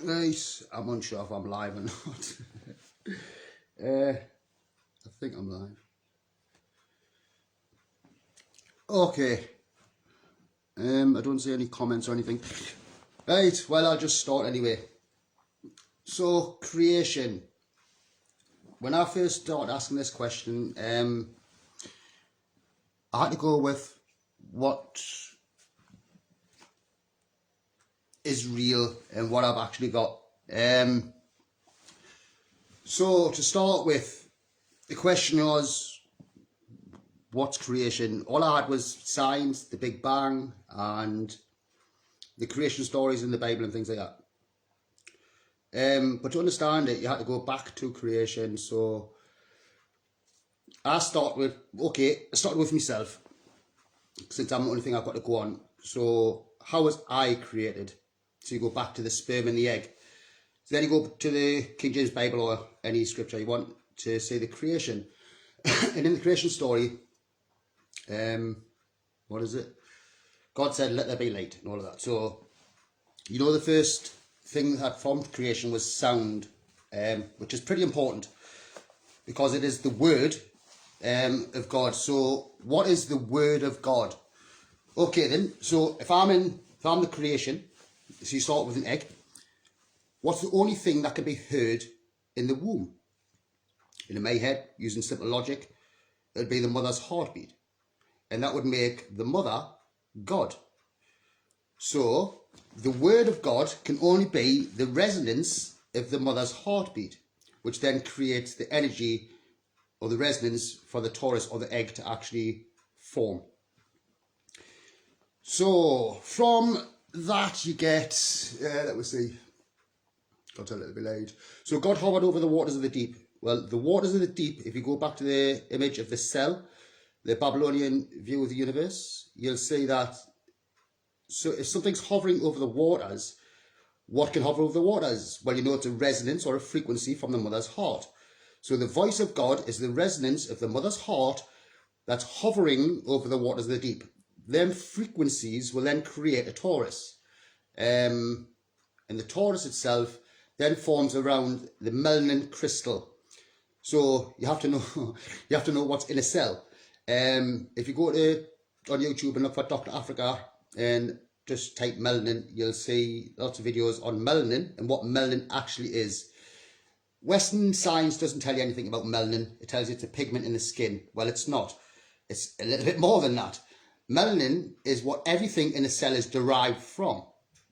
Right, I'm unsure if I'm live or not. I think I'm live. Okay. I don't see any comments or anything. Right, well, I'll just start anyway. So, creation. When I first started asking this question, I had to go with what is real and what I've actually got. So to start with, the question was, what's creation? All I had was science, the Big Bang, and the creation stories in the Bible and things like that. But to understand it, you had to go back to creation. So I started with myself, since I'm the only thing I've got to go on. So how was I created? So you go back to the sperm and the egg. So then you go to the King James Bible or any scripture you want to say the creation. And in the creation story, what is it? God said, let there be light and all of that. So, you know, the first thing that formed creation was sound, which is pretty important because it is the word of God. So what is the word of God? Okay then, so if I'm the creation, so you start with an egg, what's the only thing that can be heard in the womb? In my head, using simple logic, it would be the mother's heartbeat. And that would make the mother God. So the word of God can only be the resonance of the mother's heartbeat, which then creates the energy or the resonance for the torus or the egg to actually form. So from that you get, let me see, got a little bit late. So God hovered over the waters of the deep. Well, the waters of the deep, if you go back to the image of the cell, the Babylonian view of the universe, you'll see that, so if something's hovering over the waters, what can hover over the waters? Well, you know, it's a resonance or a frequency from the mother's heart. So the voice of God is the resonance of the mother's heart that's hovering over the waters of the deep. Them frequencies will then create a torus. And the torus itself then forms around the melanin crystal. So you have to know what's in a cell. If you go on YouTube and look for Dr. Africa and just type melanin, you'll see lots of videos on melanin and what melanin actually is. Western science doesn't tell you anything about melanin. It tells you it's a pigment in the skin. Well, it's not. It's a little bit more than that. Melanin is what everything in a cell is derived from.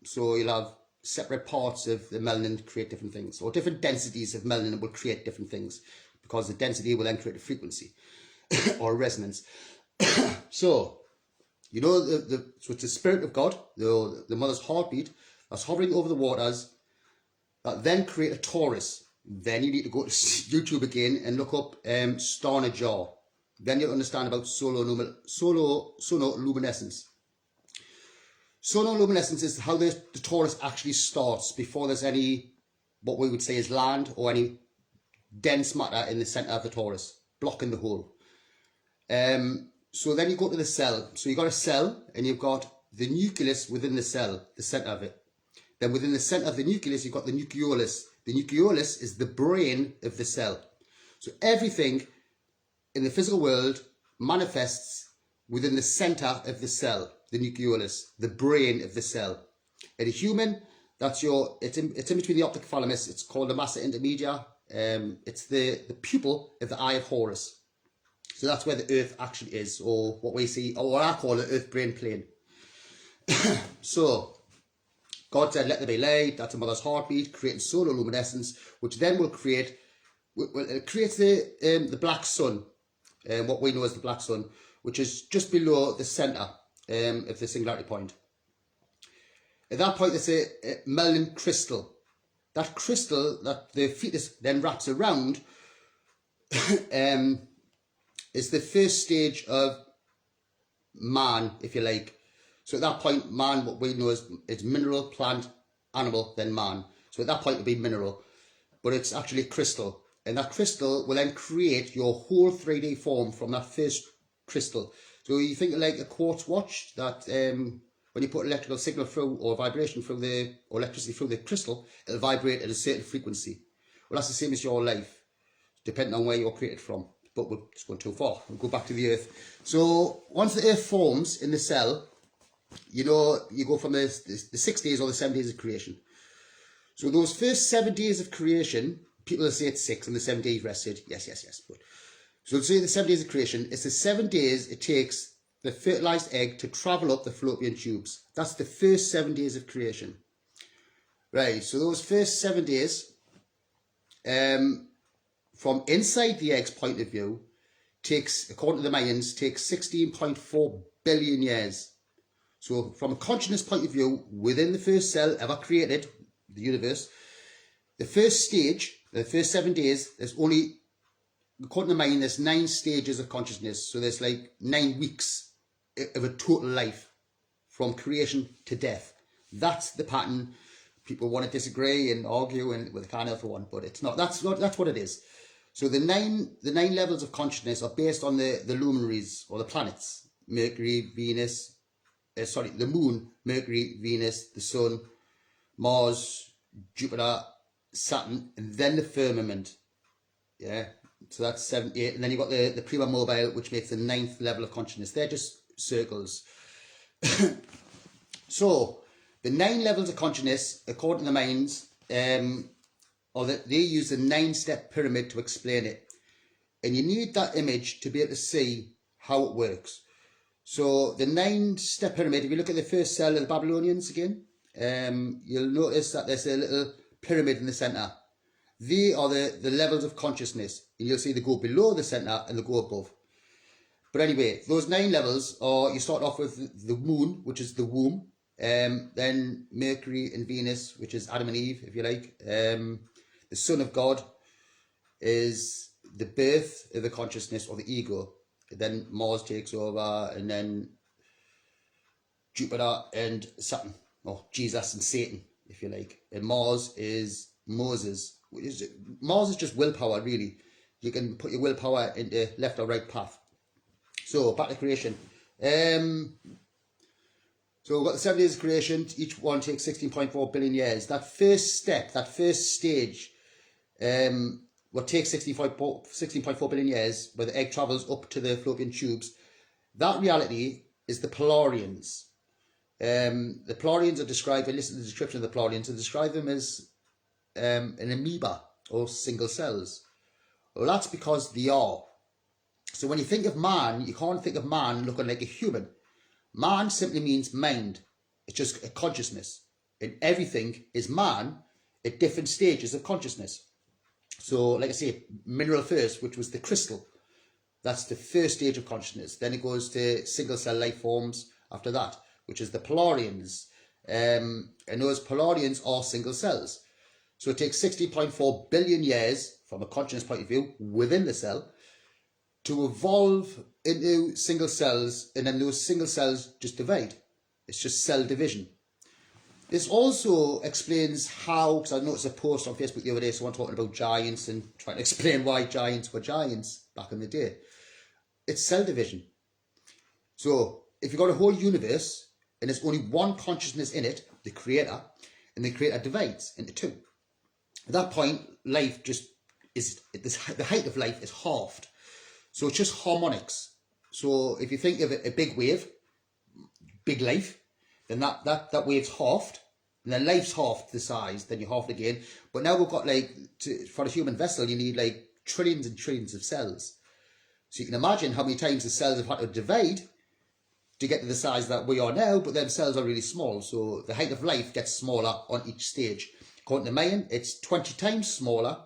So you'll have separate parts of the melanin create different things, or different densities of melanin will create different things, because the density will then create a frequency or a resonance. So, you know, so it's the spirit of God, the mother's heartbeat, that's hovering over the waters, that then create a torus. Then you need to go to YouTube again and look up Starner Jar. Then you'll understand about sonoluminescence. Sonoluminescence is how the torus actually starts before there's any, what we would say is land or any dense matter in the centre of the torus, blocking the hole. So then you go to the cell. So you've got a cell and you've got the nucleus within the cell, the centre of it. Then within the centre of the nucleus, you've got the nucleolus. The nucleolus is the brain of the cell. So everything in the physical world manifests within the centre of the cell, the nucleolus, the brain of the cell. In a human, it's in between the optic thalamus. It's called the massa intermedia. It's the pupil of the eye of Horus. So that's where the earth actually is, or what we see, or what I call the earth-brain plane. So God said, let there be light. That's a mother's heartbeat, creating solar luminescence, which then will create, it creates the black sun, what we know as the black sun, which is just below the centre of the singularity point. At that point, there's a melanin crystal. That crystal that the fetus then wraps around is the first stage of man, if you like. So at that point, man, what we know is mineral, plant, animal, then man. So at that point, it would be mineral, but it's actually crystal. And that crystal will then create your whole 3D form from that first crystal. So you think like a quartz watch that when you put electrical signal through or vibration through or electricity through the crystal, it'll vibrate at a certain frequency. Well, that's the same as your life, depending on where you're created from. But we're just going too far. We'll go back to the earth. So once the earth forms in the cell, you know, you go from the 6 days or the 7 days of creation. So those first 7 days of creation, people will say it's 6 and the 7 days rested. Yes. But so let's say the 7 days of creation, it's the 7 days it takes the fertilized egg to travel up the fallopian tubes. That's the first 7 days of creation. Right, so those first 7 days, from inside the egg's point of view, takes, according to the Mayans, takes 16.4 billion years. So from a consciousness point of view, within the first cell ever created, the universe, the first stage, the first 7 days, there's only, according to Mayan, there's 9 stages of consciousness. So there's like 9 weeks of a total life from creation to death. That's the pattern. People want to disagree and argue, and well, they can't help for one, but it's not. That's what it is. So the nine levels of consciousness are based on the luminaries or the planets: Mercury, Venus, the Moon, Mercury, Venus, the Sun, Mars, Jupiter, Saturn, and then the firmament. Yeah. So that's 7, 8, and then you've got the prima mobile, which makes the 9th level of consciousness. They're just circles. So the 9 levels of consciousness, according to the Mayans, or that they use the 9-step pyramid to explain it. And you need that image to be able to see how it works. So the 9-step pyramid, if you look at the first cell of the Babylonians again, you'll notice that there's a little pyramid in the centre. They are the levels of consciousness. And you'll see they go below the centre and they go above. But anyway, those 9 levels are, you start off with the moon, which is the womb. Then Mercury and Venus, which is Adam and Eve, if you like. The Son of God is the birth of the consciousness or the ego. Then Mars takes over, and then Jupiter and Saturn, or Jesus and Satan, if you like. And Mars is Moses. Mars is just willpower, really. You can put your willpower into left or right path. So back to creation. So we've got the 7 days of creation. Each one takes 16.4 billion years. That first step, that first stage, what takes 16.4 billion years, where the egg travels up to the fallopian tubes, that reality is the Polarians. The Polarians are described, I listen to the description of the Polarians, and describe them as an amoeba or single cells. Well, that's because they are. So when you think of man, you can't think of man looking like a human. Man simply means mind. It's just a consciousness. And everything is man at different stages of consciousness. So, like I say, mineral first, which was the crystal. That's the first stage of consciousness. Then it goes to single cell life forms after that, which is the Polarians. And those Polarians are single cells. So it takes 60.4 billion years, from a consciousness point of view, within the cell, to evolve into single cells, and then those single cells just divide. It's just cell division. This also explains how, because I noticed a post on Facebook the other day, someone talking about giants and trying to explain why giants were giants back in the day. It's cell division. So if you've got a whole universe and there's only one consciousness in it, the creator, and the creator divides into 2. At that point, life just is, the height of life is halved. So it's just harmonics. So if you think of a big wave, big life, then that wave's halved, and then life's halved the size, then you halve it again. But now we've got for a human vessel, you need like trillions and trillions of cells. So you can imagine how many times the cells have had to divide to get to the size that we are now, but then cells are really small. So the height of life gets smaller on each stage. According to Mayan, it's 20 times smaller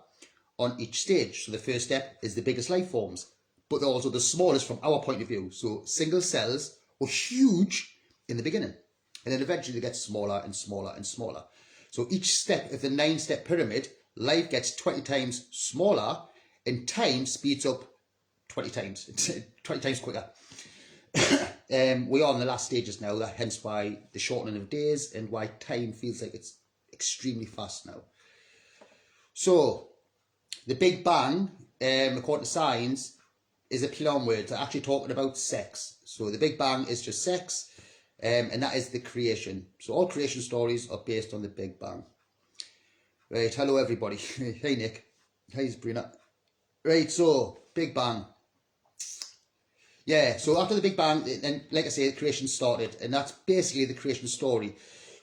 on each stage. So the first step is the biggest life forms, but they're also the smallest from our point of view. So single cells were huge in the beginning, and then eventually they get smaller and smaller and smaller. So each step of the 9-step pyramid, life gets 20 times smaller, and time speeds up 20 times, 20 times quicker. We are in the last stages now, hence why the shortening of days and why time feels like it's extremely fast now. So the Big Bang, according to science, is a play on words. They're actually talking about sex. So the Big Bang is just sex. and that is the creation. So all creation stories are based on the Big Bang. Right, hello everybody. Hey Nick. Hey Sabrina. Right, so Big Bang. Yeah, so after the Big Bang, then like I say, creation started, and that's basically the creation story.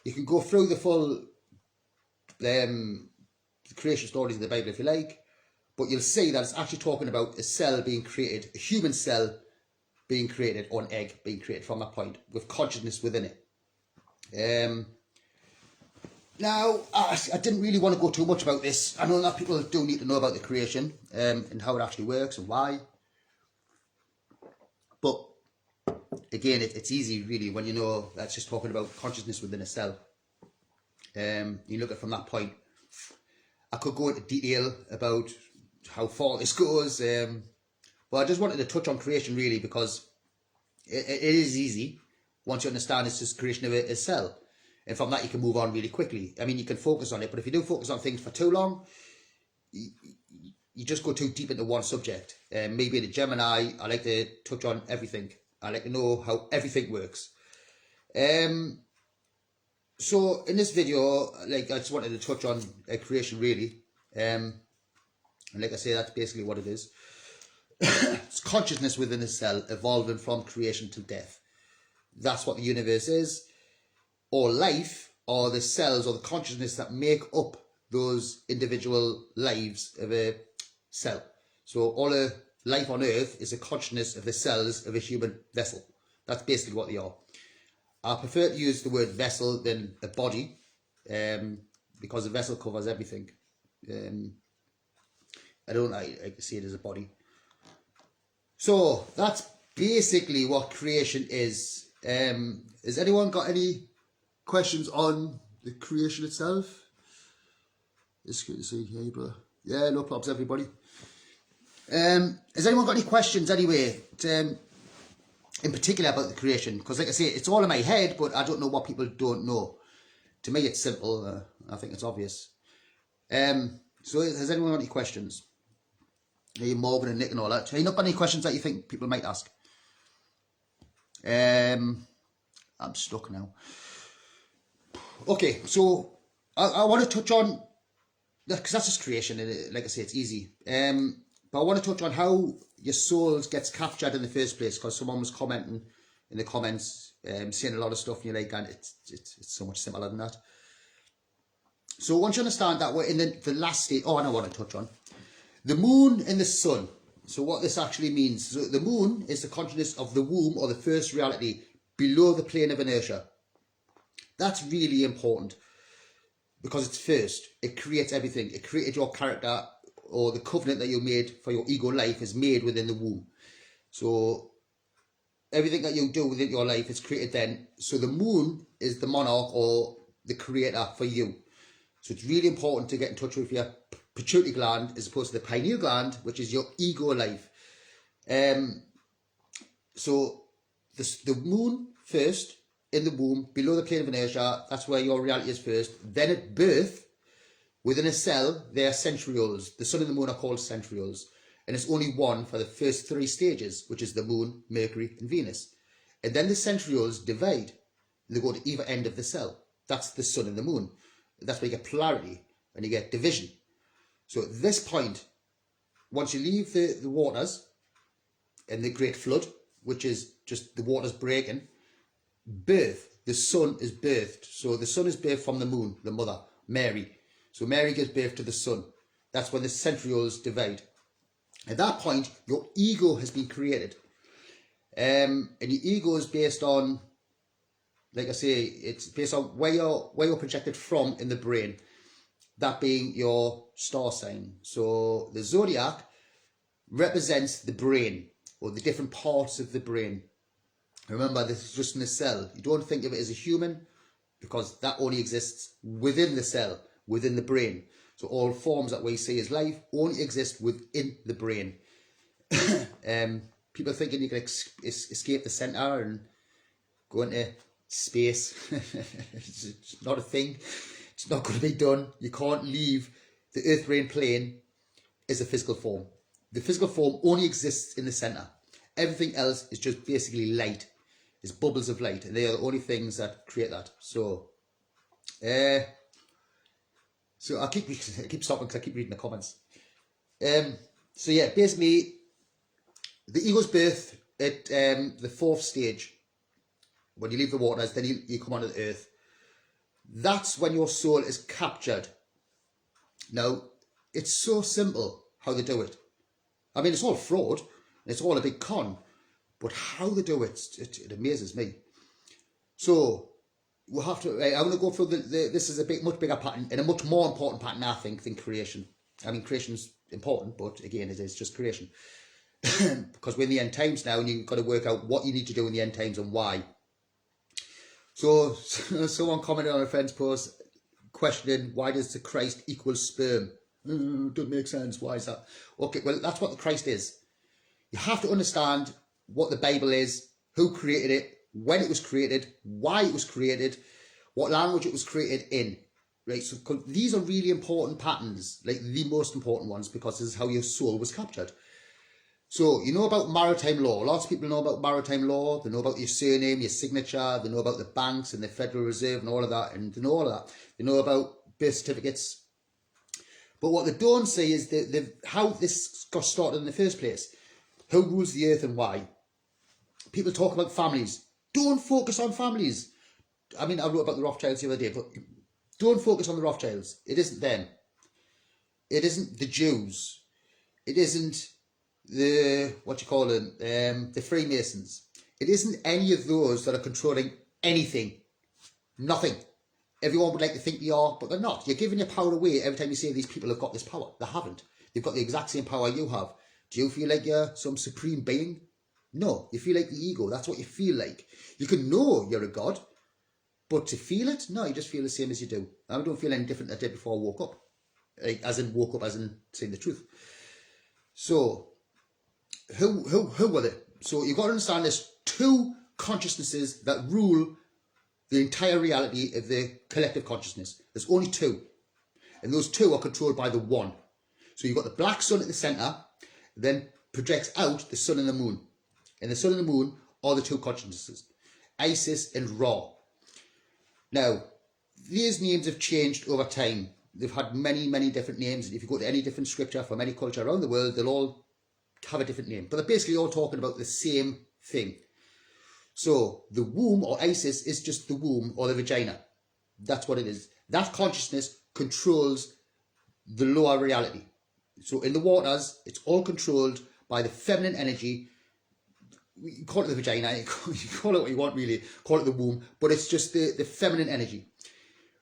You can go through the full creation stories in the Bible if you like, but you'll see that it's actually talking about a cell being created, a human cell being created, or an egg being created from that point, with consciousness within it. Now, I didn't really want to go too much about this. I know that people do need to know about the creation and how it actually works and why. But again, it's easy really when you know that's just talking about consciousness within a cell. You look at it from that point. I could go into detail about how far this goes, but I just wanted to touch on creation really because it is easy once you understand it's just creation of a cell. And from that you can move on really quickly. I mean, you can focus on it, but if you do focus on things for too long, you just go too deep into one subject. Maybe in a Gemini, I like to touch on everything. I like to know how everything works. So in this video, like I just wanted to touch on creation really. And like I say, that's basically what it is. It's consciousness within a cell evolving from creation to death. That's what the universe is. Or life, or the cells, or the consciousness that make up those individual lives of a cell. So all the life on Earth is a consciousness of the cells of a human vessel. That's basically what they are. I prefer to use the word vessel than a body, because a vessel covers everything. I don't like to see it as a body. So that's basically what creation is. Has anyone got any questions on the creation itself? It's good to see you, hey, brother. Yeah, no problems, everybody. Has anyone got any questions anyway, in particular about the creation? Because like I say, it's all in my head, but I don't know what people don't know. To me, it's simple. I think it's obvious. So has anyone got any questions? Hey, Morgan and Nick and all that. Have you not got any questions that you think people might ask? I'm stuck now. Okay, so I want to touch on, because that's just creation, and like I say, it's easy. But I want to touch on how your soul gets captured in the first place, because someone was commenting in the comments, saying a lot of stuff, and you're like, and it's so much simpler than that. So once you understand that we're in the last state, I know what to touch on. The moon and the sun. So what this actually means, so the moon is the consciousness of the womb, or the first reality, below the plane of inertia. That's really important because it's first. It creates everything. It created your character, or the covenant that you made for your ego life is made within the womb. So everything that you do within your life is created then. So the moon is the monarch or the creator for you. So it's really important to get in touch with your pituitary gland as opposed to the pineal gland, which is your ego life. So the moon first, in the womb, below the plane of inertia, that's where your reality is first. Then at birth, within a cell, there are centrioles. The sun and the moon are called centrioles. And it's only one for the first 3 stages, which is the moon, Mercury, and Venus. And then the centrioles divide. They go to either end of the cell. That's the sun and the moon. That's where you get polarity and you get division. So at this point, once you leave the waters and the great flood, which is just the waters breaking, birth, the sun is birthed. So the sun is birthed from the moon, the mother, Mary. So Mary gives birth to the sun. That's when the centrioles divide. At that point, your ego has been created. And your ego is based on, like I say, it's based on where you're projected from in the brain. That being your star sign. So the zodiac represents the brain, or the different parts of the brain. Remember, this is just in a cell. You don't think of it as a human, because that only exists within the cell, within the brain. So all forms that we see as life only exist within the brain. People thinking you can escape the center and go into space. It's not a thing. It's not going to be done. You can't leave the earth-brain plane as a physical form. The physical form only exists in the center. Everything else is just basically light. is bubbles of light, and they are the only things that create that. So I keep stopping because I keep reading the comments. So yeah, basically the ego's birth at the 4th stage, when you leave the waters, then you come onto the earth. That's when your soul is captured. Now, it's so simple how they do it. I mean, it's all fraud, it's all a big con, but how they do it, it amazes me. So we'll have to. I'm going to go through this is a much bigger pattern, and a much more important pattern, I think, than creation. I mean, creation's important, but again, it is just creation. Because we're in the end times now, and you've got to work out what you need to do in the end times and why. So someone commented on a friend's post questioning, why does the Christ equal sperm? Doesn't make sense. Why is that? Okay, well, that's what the Christ is. You have to understand what the Bible is, who created it, when it was created, why it was created, what language it was created in. Right, so these are really important patterns, like the most important ones, because this is how your soul was captured. So you know about maritime law. Lots of people know about maritime law. They know about your surname, your signature. They know about the banks and the Federal Reserve and all of that. And they know all of that. They know about birth certificates. But what they don't say is how this got started in the first place. Who rules the earth and why? People talk about families. Don't focus on families. I mean, I wrote about the Rothschilds the other day, but don't focus on the Rothschilds. It isn't them. It isn't the Jews. It isn't the, the Freemasons. It isn't any of those that are controlling anything. Nothing. Everyone would like to think they are, but they're not. You're giving your power away every time you say these people have got this power. They haven't. They've got the exact same power you have. Do you feel like you're some supreme being? No, you feel like the ego. That's what you feel like. You can know you're a god, but to feel it, no, you just feel the same as you do. I don't feel any different than I did before I woke up. Like, as in woke up, as in saying the truth. So, who were they? So you've got to understand there's two consciousnesses that rule the entire reality of the collective consciousness. There's only two. And those two are controlled by the one. So you've got the black sun at the centre, then projects out the sun and the moon. And the sun and the moon are the two consciousnesses, Isis and Ra. Now, these names have changed over time. They've had many, many different names. And if you go to any different scripture from any culture around the world, they'll all have a different name. But they're basically all talking about the same thing. So the womb, or Isis, is just the womb or the vagina. That's what it is. That consciousness controls the lower reality. So in the waters, it's all controlled by the feminine energy. You call it the vagina, you call it what you want really, call it the womb, but it's just the feminine energy.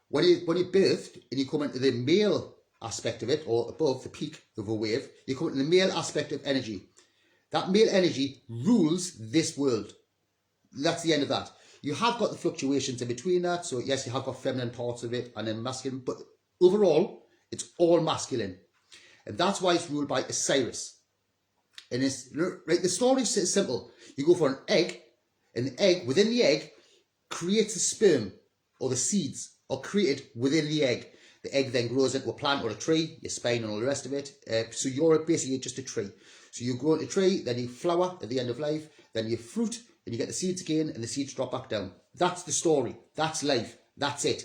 When you're birthed and you come into the male aspect of it, or above the peak of a wave, you come into the male aspect of energy. That male energy rules this world. That's the end of that. You have got the fluctuations in between that, so yes, you have got feminine parts of it and then masculine, but overall, it's all masculine. And that's why it's ruled by Osiris. And it's, right, the story is simple. You go for an egg, and the egg, within the egg, creates the sperm, or the seeds are created within the egg. The egg then grows into a plant or a tree, your spine and all the rest of it. So you're basically just a tree. So you grow into a tree, then you flower at the end of life, then you fruit, and you get the seeds again, and the seeds drop back down. That's the story. That's life. That's it.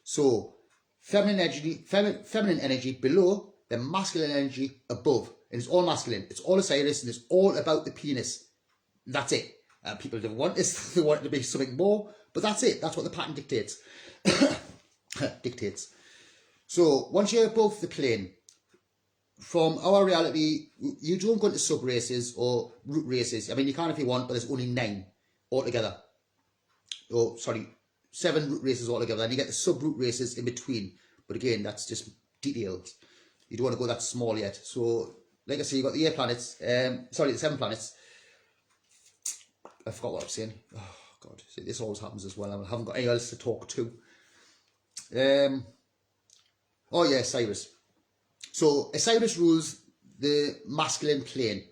So feminine energy below, then masculine energy above. And it's all masculine. It's all Osiris, and it's all about the penis. That's it. People don't want this. They want it to be something more, but that's it. That's what the pattern dictates. Dictates. So once you're above the plane, from our reality, you don't go into sub races or root races. I mean, you can if you want, but there's only 9 altogether. Oh, sorry, 7 root races altogether, and you get the sub root races in between. But again, that's just details. You don't want to go that small yet. So, like I say, you've got the 8 planets. The 7 planets. I forgot what I was saying. Oh God, see, this always happens as well. I haven't got anyone else to talk to. Oh yeah, Osiris. So Osiris rules the masculine plane,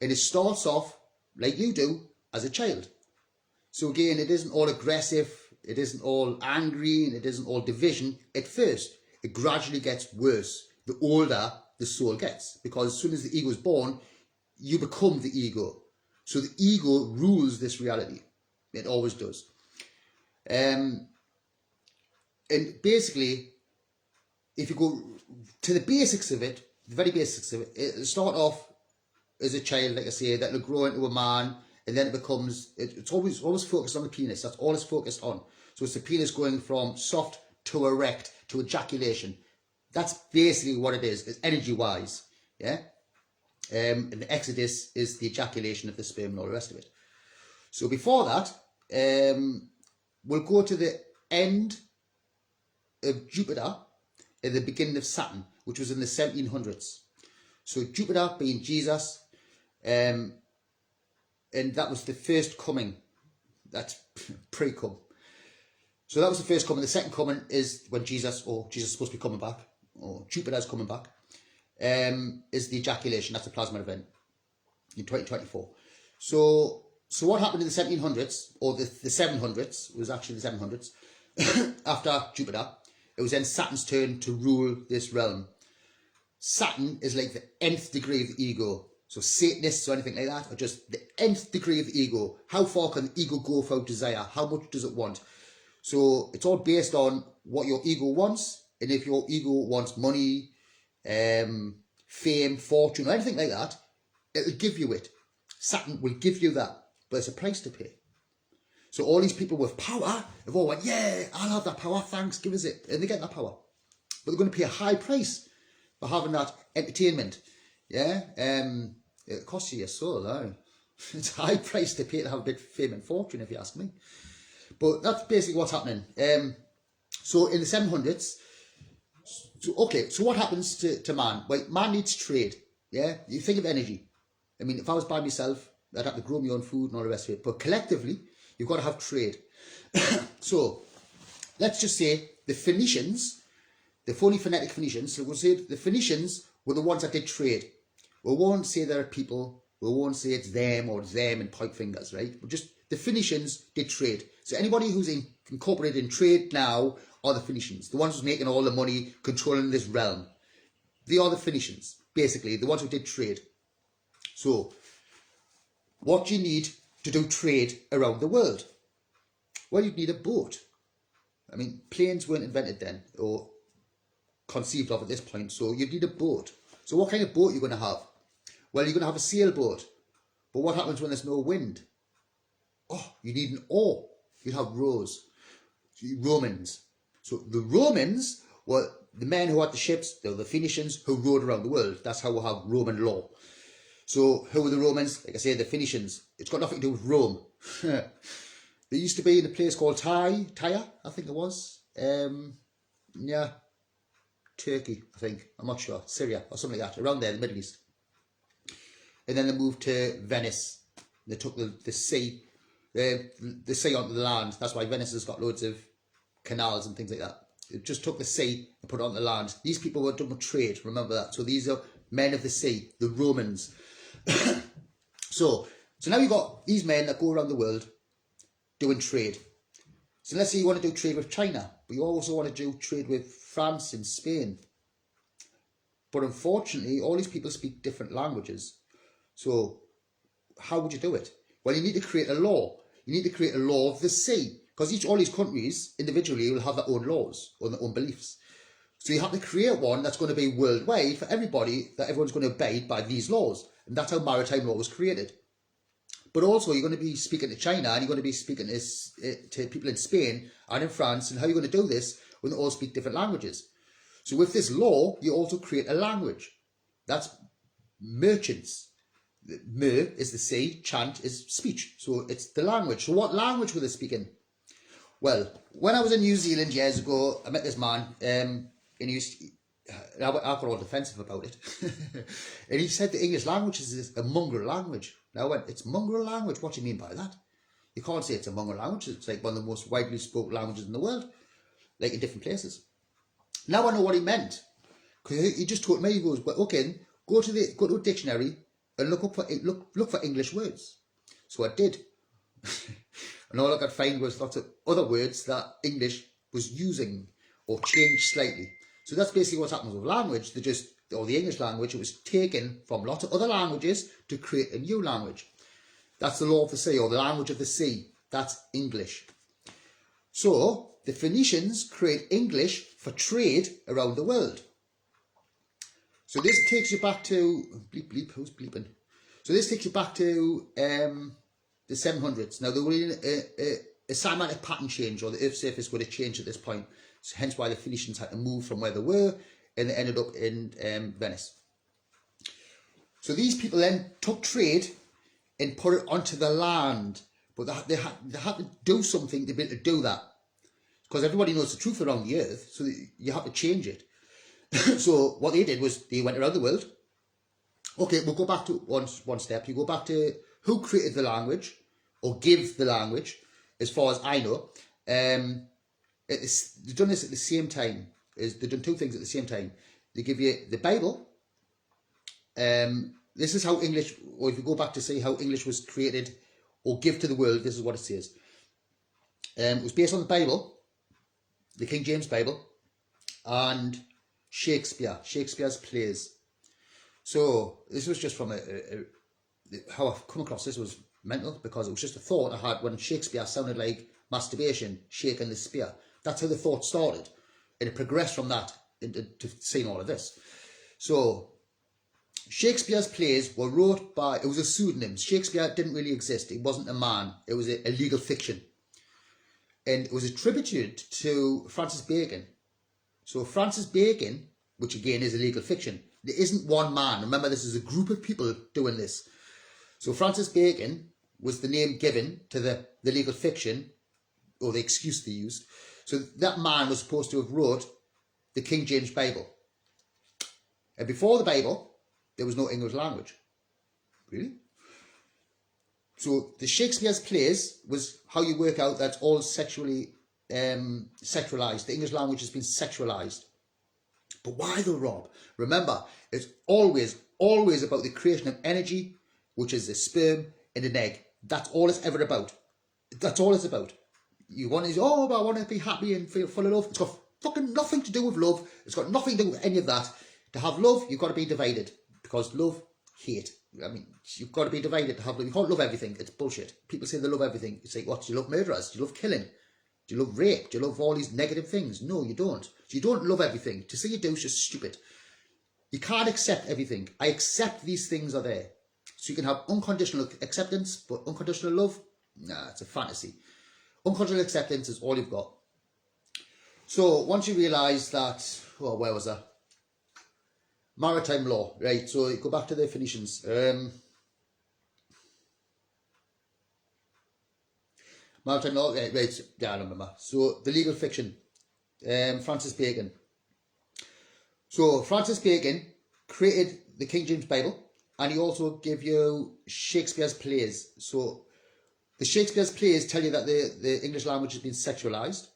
and it starts off like you do as a child. So again, it isn't all aggressive, it isn't all angry, and it isn't all division at first. It gradually gets worse the older the soul gets, because as soon as the ego is born, you become the ego. So the ego rules this reality. It always does. And basically, if you go to the basics of it, the very basics of it, it'll start off as a child, like I say, that'll grow into a man, and then it becomes, it's always focused on the penis. That's all it's focused on. So it's the penis going from soft to erect to ejaculation. That's basically what it is energy-wise, yeah? And the exodus is the ejaculation of the sperm and all the rest of it. So before that, we'll go to the end of Jupiter and the beginning of Saturn, which was in the 1700s. So Jupiter being Jesus, and that was the first coming. That's pre-come. So that was the first coming. The second coming is when Jesus is supposed to be coming back, or Jupiter's coming back, is the ejaculation. That's a plasma event in 2024. So what happened in the 1700s, or the 700s, it was actually the 700s, after Jupiter, it was then Saturn's turn to rule this realm. Saturn is like the nth degree of ego. So Satanists or anything like that are just the nth degree of ego. How far can the ego go without desire? How much does it want? So it's all based on what your ego wants. And if your ego wants money, fame, fortune, or anything like that, it'll give you it. Saturn will give you that, but it's a price to pay. So all these people with power have all went, yeah, I'll have that power, thanks, give us it. And they get that power. But they're going to pay a high price for having that entertainment. Yeah, it costs you your soul, though. It's a high price to pay to have a bit of fame and fortune, if you ask me. But that's basically what's happening. So in the 700s, so what happens to man? Well, man needs trade. Yeah, you think of energy. I mean, if I was by myself, I'd have to grow my own food and all the rest of it. But collectively, you've got to have trade. So let's just say the Phoenicians, the phony phonetic Phoenicians, so we'll say the Phoenicians were the ones that did trade. We won't say there are people, we won't say it's them or them and point fingers, right? But just the Phoenicians did trade. So anybody who's incorporated in trade now are the Phoenicians, the ones who's making all the money, controlling this realm. They are the Phoenicians, basically, the ones who did trade. So what do you need to do trade around the world? Well, you'd need a boat. I mean, planes weren't invented then, or conceived of at this point, so you'd need a boat. So what kind of boat are you going to have? Well, you're going to have a sailboat. But what happens when there's no wind? Oh, you need an oar. You'd have rows. Romans. So the Romans were the men who had the ships. They were the Phoenicians who rode around the world. That's how we have Roman law. So who were the Romans? Like I say, the Phoenicians. It's got nothing to do with Rome. They used to be in a place called Tyre, I think it was. Yeah, Turkey, I think. I'm not sure. Syria or something like that. Around there, the Middle East. And then they moved to Venice. They took the sea onto the land. That's why Venice has got loads of canals and things like that. It just took the sea and put it on the land. These people were done with trade, remember that. So these are men of the sea, the Romans. So now you've got these men that go around the world doing trade. So let's say you want to do trade with China, but you also want to do trade with France and Spain. But unfortunately, all these people speak different languages. So how would you do it? Well, you need to create a law. You need to create a law of the sea, because all these countries individually will have their own laws or their own beliefs. So you have to create one that's going to be worldwide for everybody, that everyone's going to abide by these laws. And that's how maritime law was created. But also you're going to be speaking to China, and you're going to be speaking to people in Spain and in France. And how are you going to do this when they all speak different languages? So with this law, you also create a language. That's merchants. Mer is the sea, chant is speech. So it's the language. So what language were they speaking? Well, when I was in New Zealand years ago, I met this man, and I got all defensive about it. And he said the English language is a mongrel language. Now I went, it's mongrel language? What do you mean by that? You can't say it's a mongrel language. It's like one of the most widely spoken languages in the world, like in different places. Now I know what he meant, because he just told me, he goes, well, okay, go to a dictionary and look for English words. So I did. And all I could find was lots of other words that English was using or changed slightly. So that's basically what's happening with language. Or the English language, it was taken from lots of other languages to create a new language. That's the law of the sea, or the language of the sea. That's English. So the Phoenicians create English for trade around the world. So this takes you back to, bleep, bleep, who's bleeping? So this takes you back to the 700s. Now, there was a Cymatic pattern change, or the Earth's surface would have changed at this point. So hence why the Phoenicians had to move from where they were, and they ended up in Venice. So these people then took trade and put it onto the land. But they had to do something to be able to do that. Because everybody knows the truth around the Earth, so you have to change it. So what they did was they went around the world. Okay, we'll go back to one step. You go back to who created the language, or give the language, as far as I know. They've done this at the same time. They've done two things at the same time. They give you the Bible. This is how English, or if you go back to see how English was created or give to the world, this is what it says. It was based on the Bible, the King James Bible, and Shakespeare's plays. So this was just from how I've come across this was mental, because it was just a thought I had when Shakespeare sounded like masturbation, shaking the spear. That's how the thought started, and it progressed from that into seeing all of this. So Shakespeare's plays were wrote by, it was a pseudonym. Shakespeare didn't really exist. It wasn't a man. It was a legal fiction. And it was attributed to Francis Bacon. So Francis Bacon, which again is a legal fiction, there isn't one man. Remember, this is a group of people doing this. So Francis Bacon was the name given to the legal fiction, or the excuse they used. So that man was supposed to have wrote the King James Bible. And before the Bible, there was no English language. Really? So the Shakespeare's plays was how you work out that's all sexually sexualized. The English language has been sexualized. But why though, Rob? Remember, it's always about the creation of energy, which is a sperm and an egg. That's all it's ever about. That's all it's about. You want to, oh, but I want to be happy and feel full of love. It's got fucking nothing to do with love. It's got nothing to do with any of that. To have love, you've got to be divided. Because love, hate. I mean, you've got to be divided to have love. You can't love everything. It's bullshit. People say they love everything. You say, what? Do you love murderers? Do you love killing? Do you love rape? Do you love all these negative things? No, you don't. So you don't love everything. To say you do is just stupid. You can't accept everything. I accept these things are there. So you can have unconditional acceptance, but unconditional love, nah, it's a fantasy. Unconditional acceptance is all you've got. So once you realise that, oh, where was I? Maritime law, right? So you go back to the Phoenicians. Maritime law, right? Yeah, I remember. So the legal fiction, Francis Bacon. So Francis Bacon created the King James Bible, and he also gave you Shakespeare's plays. So the Shakespeare's plays tell you that the English language has been sexualized.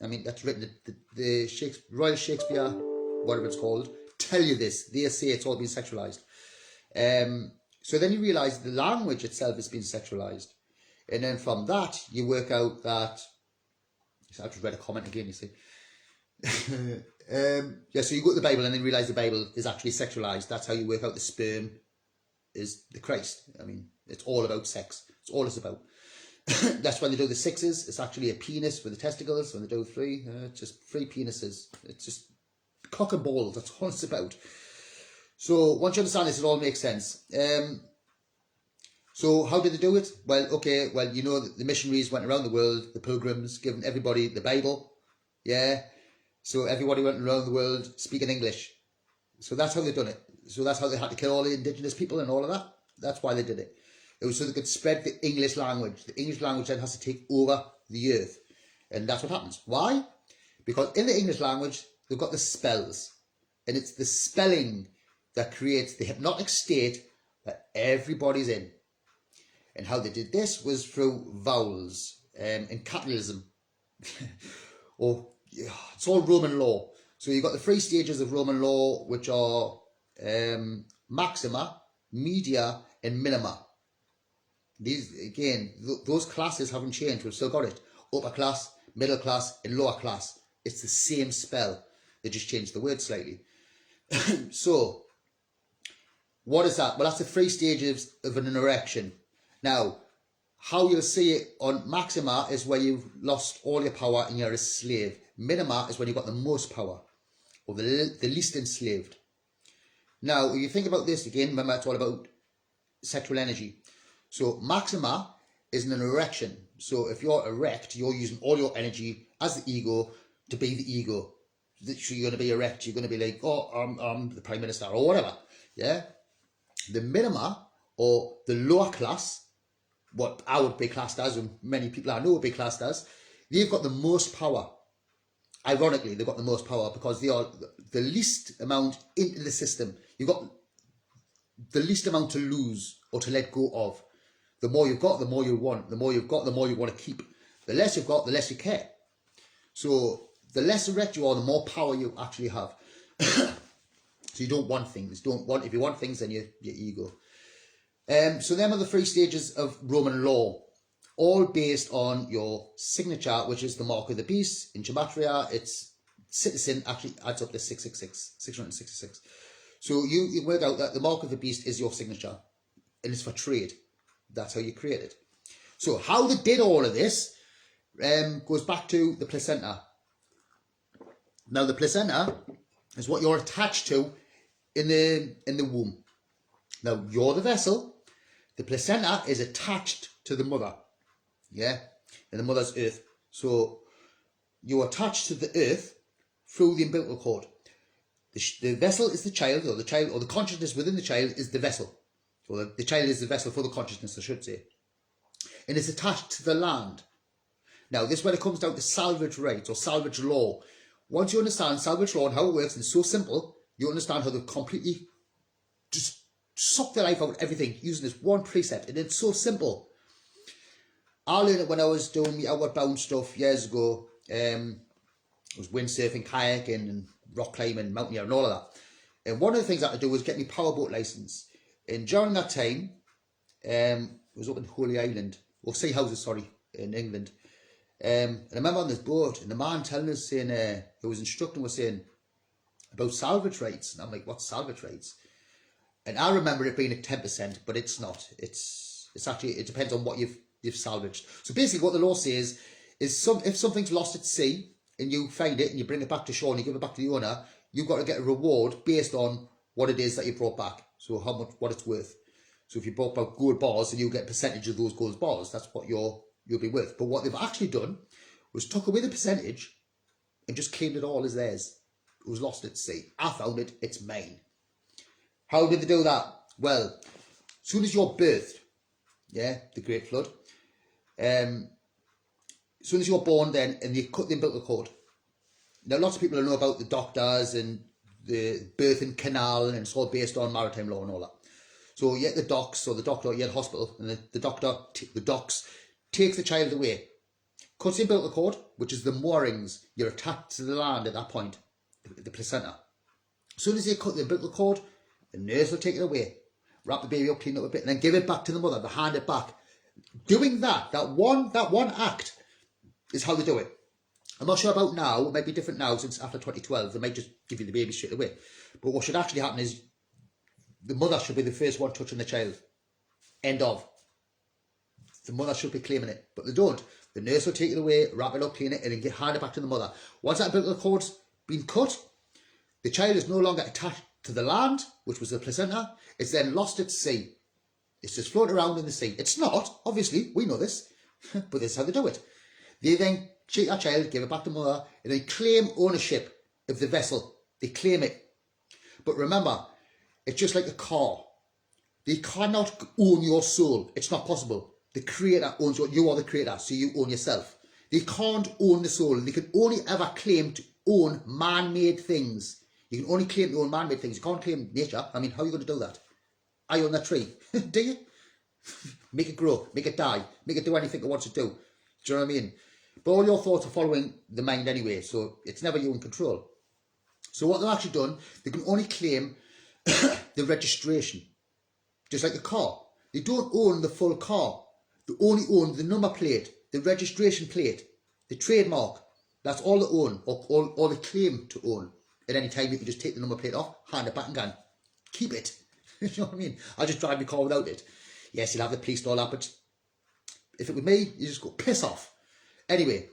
I mean, that's written, the Royal Shakespeare, whatever it's called, tell you this. They say it's all been sexualized. So then you realise the language itself has been sexualized. And then from that, you work out that, I just read a comment again, you see. Yeah, so you go to the Bible and then realise the Bible is actually sexualized. That's how you work out the sperm is the Christ. I mean, it's all about sex. It's all it's about. That's when they do the sixes. It's actually a penis with the testicles. When they do three, just three penises. It's just cock and balls. That's all it's about. So once you understand this, it all makes sense. So how did they do it? Well, okay, well, you know, the missionaries went around the world, the pilgrims, giving everybody the Bible. Yeah. So everybody went around the world speaking English. So that's how they done it. So that's how they had to kill all the indigenous people and all of that. That's why they did it. It was so they could spread the English language. The English language then has to take over the earth. And that's what happens. Why? Because in the English language, they've got the spells. And it's the spelling that creates the hypnotic state that everybody's in. And how they did this was through vowels and capitalism. It's all Roman law. So you've got the three stages of Roman law, which are maxima, media, and minima. These, again, those classes haven't changed. We've still got it. Upper class, middle class, and lower class. It's the same spell. They just changed the word slightly. So, what is that? Well, that's the three stages of an erection. Now, how you'll see it on Maxima is where you've lost all your power and you're a slave. Minima is when you've got the most power, or the least enslaved. Now, if you think about this again, remember it's all about sexual energy. So Maxima is an erection. So if you're erect, you're using all your energy as the ego to be the ego. So you're going to be erect. You're going to be like, oh, I'm the Prime Minister or whatever. Yeah. The minima, or the lower class, what I would be classed as, and many people I know would be classed as, they've got the most power. Ironically, they've got the most power because they are the least amount into the system. You've got the least amount to lose or to let go of. The more you've got, the more you want. The more you've got, the more you want to keep. The less you've got, the less you care. So the less erect you are, the more power you actually have. So you don't want things. If you want things, then your ego. So them are the 3 stages of Roman law, all based on your signature, which is the mark of the beast. In Gematria, it's citizen actually adds up to 666. So you work out that the mark of the beast is your signature, and it's for trade. That's how you create it. So how they did all of this goes back to the placenta. Now the placenta is what you're attached to in the womb. Now you're the vessel. The placenta is attached to the mother, yeah, in the mother's earth. So you're attached to the earth through the umbilical cord. The vessel is the child, or the consciousness within the child is the vessel. So the child is the vessel for the consciousness, I should say. And it's attached to the land. Now, this is when it comes down to salvage rights or salvage law. Once you understand salvage law and how it works, and it's so simple, you understand how they completely just suck their life out of everything using this one precept. And it's so simple. I learned it when I was doing the outward bound stuff years ago. I was windsurfing, kayaking, and rock climbing, mountaineering, and all of that. And one of the things I had to do was get my powerboat license. And during that time, it was up in Holy Island, or Sea Houses, sorry, in England. And I remember on this boat, and the man telling us, saying, who was instructing was saying about salvage rights. And I'm like, what's salvage rights? And I remember it being at 10%, but it's not. It's actually, it depends on what you've salvaged. So basically what the law says is if something's lost at sea and you find it and you bring it back to shore and you give it back to the owner, you've got to get a reward based on what it is that you brought back. So what it's worth. So if you brought back gold bars, then you'll get a percentage of those gold bars. That's what you'll be worth. But what they've actually done was took away the percentage and just claimed it all as theirs. It was lost at sea. I found it. It's mine. How did they do that? Well, as soon as you're birthed, yeah, the Great Flood, as soon as you're born then, and they cut the umbilical cord. Now, lots of people know about the doctors and the birthing canal, and it's all based on maritime law and all that. So you get the docks, or the doctor, you get the hospital, and the docks takes the child away, cuts the umbilical cord, which is the moorings. You're attached to the land at that point, the placenta. As soon as they cut the umbilical cord, the nurse will take it away, wrap the baby up, clean it up a bit, and then give it back to the mother, but hand it back. Doing that one act is how they do it. I'm not sure about now. It might be different now since after 2012. They might just give you the baby straight away. But what should actually happen is the mother should be the first one touching the child. End of. The mother should be claiming it, but they don't. The nurse will take it away, wrap it up, clean it, and then hand it back to the mother. Once that umbilical cord's been cut, the child is no longer attached to the land, which was the placenta. It's then lost at sea. It's just floating around in the sea. It's not, obviously, we know this, but this is how they do it. They then take that child, give it back to the mother, and then claim ownership of the vessel. They claim it. But remember, it's just like a car. They cannot own your soul. It's not possible. The creator owns you are the creator, so you own yourself. They can't own the soul. They can only ever claim to own man-made things. You can only claim to own man-made things. You can't claim nature. I mean, how are you going to do that? I own that tree. Do you? Make it grow, make it die, make it do anything it wants to do. Do you know what I mean? But all your thoughts are following the mind anyway, so it's never you in control. So what they've actually done, they can only claim the registration, just like a car. They don't own the full car. They only own the number plate, the registration plate, the trademark. That's all they own, or all they claim to own. At any time, you can just take the number plate off, hand it back and go, keep it. You know what I mean? I'll just drive my car without it. Yes, you'll have the police and all that, but If it was me, you just go, piss off. Anyway,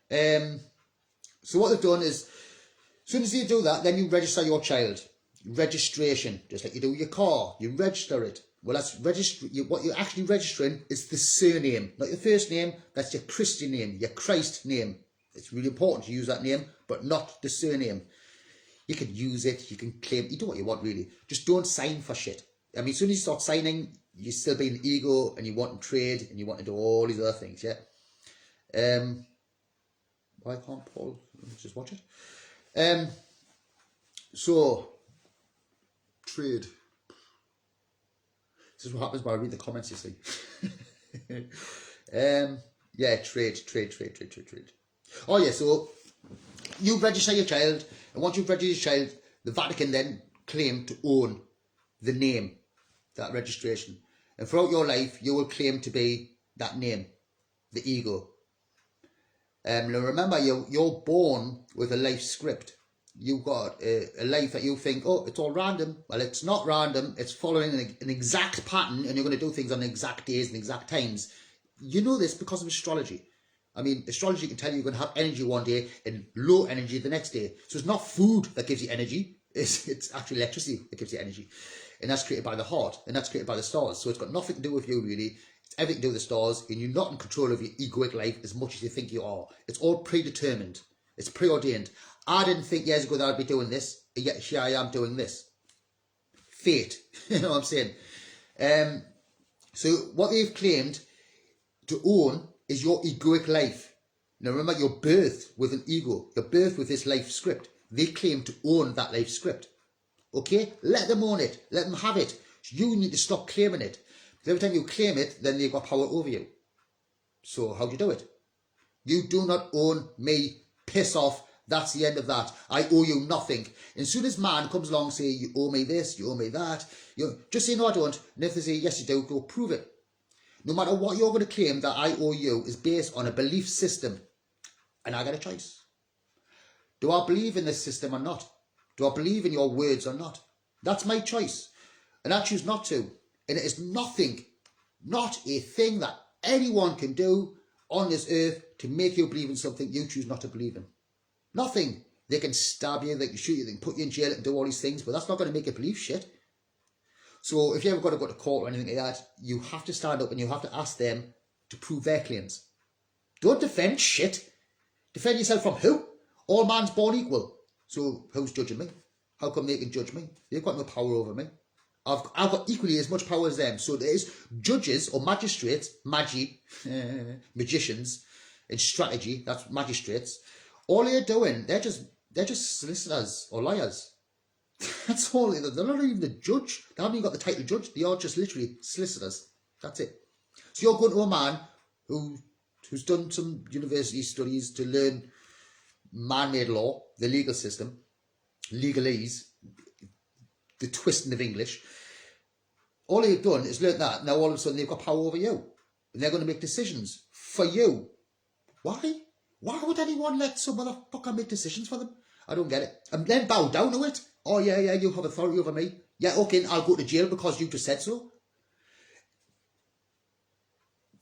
so what they've done is, as soon as you do that, then you register your child. Registration, just like you do your car, you register it. Well, that's what you're actually registering is the surname, not your first name. That's your Christian name, your Christ name. It's really important to use that name, but not the surname. You can use it, you can claim, you do what you want really. Just don't sign for shit. I mean, as soon as you start signing, you're still being ego and you want to trade and you want to do all these other things, yeah? Why can't Paul just watch it? So, trade. This is what happens when I read the comments, you see. Yeah, trade. Oh yeah, so you register your child, and once you've registered your child, the Vatican then claim to own the name, that registration. And throughout your life, you will claim to be that name, the ego. Now remember, you're born with a life script. You've got a life that you think, oh, it's all random. Well, it's not random. It's following an exact pattern, and you're going to do things on exact days and exact times. You know this because of astrology. I mean, astrology can tell you you're going to have energy one day and low energy the next day. So it's not food that gives you energy. It's actually electricity that gives you energy. And that's created by the heart, and that's created by the stars. So it's got nothing to do with you, really. It's everything to do with the stars, and you're not in control of your egoic life as much as you think you are. It's all predetermined. It's preordained. I didn't think years ago that I'd be doing this, and yet here I am doing this. Fate, you know what I'm saying? So what they've claimed to own is your egoic life. Now remember, you're birthed with an ego. You're birthed with this life script. They claim to own that life script. Okay? Let them own it. Let them have it. You need to stop claiming it. Because every time you claim it, then they've got power over you. So how do you do it? You do not own me. Piss off. That's the end of that. I owe you nothing. And as soon as man comes along and say, you owe me this, you owe me that, you just say, no, I don't. And if they say, yes, you do, go prove it. No matter what you're going to claim that I owe you is based on a belief system. And I got a choice. Do I believe in this system or not? Do I believe in your words or not? That's my choice. And I choose not to. And it is nothing, not a thing that anyone can do on this earth to make you believe in something you choose not to believe in. Nothing. They can stab you, they can shoot you, they can put you in jail and do all these things, but that's not going to make you believe shit. So if you ever got to go to court or anything like that, you have to stand up and you have to ask them to prove their claims. Don't defend shit. Defend yourself from who? All man's born equal. So who's judging me? How come they can judge me? They've got no power over me. I've got equally as much power as them. So there's judges or magistrates, magicians in strategy, that's magistrates. All they're doing, they're just solicitors or lawyers. That's all. They're not even the judge. They haven't even got the title judge. They are just literally solicitors. That's it. So you're going to a man who's done some university studies to learn man-made law, the legal system, legalese, the twisting of English. All they've done is learn that. Now all of a sudden they've got power over you. And they're going to make decisions for you. Why? Why would anyone let some motherfucker make decisions for them? I don't get it. And then bow down to it. Oh yeah, you have authority over me. Yeah, okay, I'll go to jail because you just said so.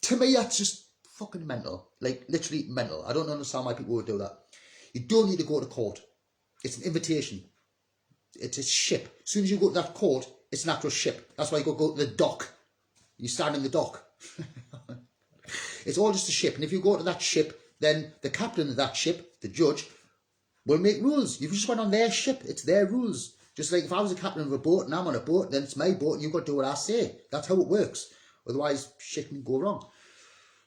To me, that's just fucking mental. Like, literally mental. I don't understand why people would do that. You don't need to go to court. It's an invitation. It's a ship. As soon as you go to that court, it's an actual ship. That's why you go to the dock. You stand in the dock. It's all just a ship. And if you go to that ship, then the captain of that ship, the judge, will make rules. You just went on their ship. It's their rules. Just like if I was a captain of a boat and I'm on a boat, then it's my boat and you've got to do what I say. That's how it works. Otherwise, shit can go wrong.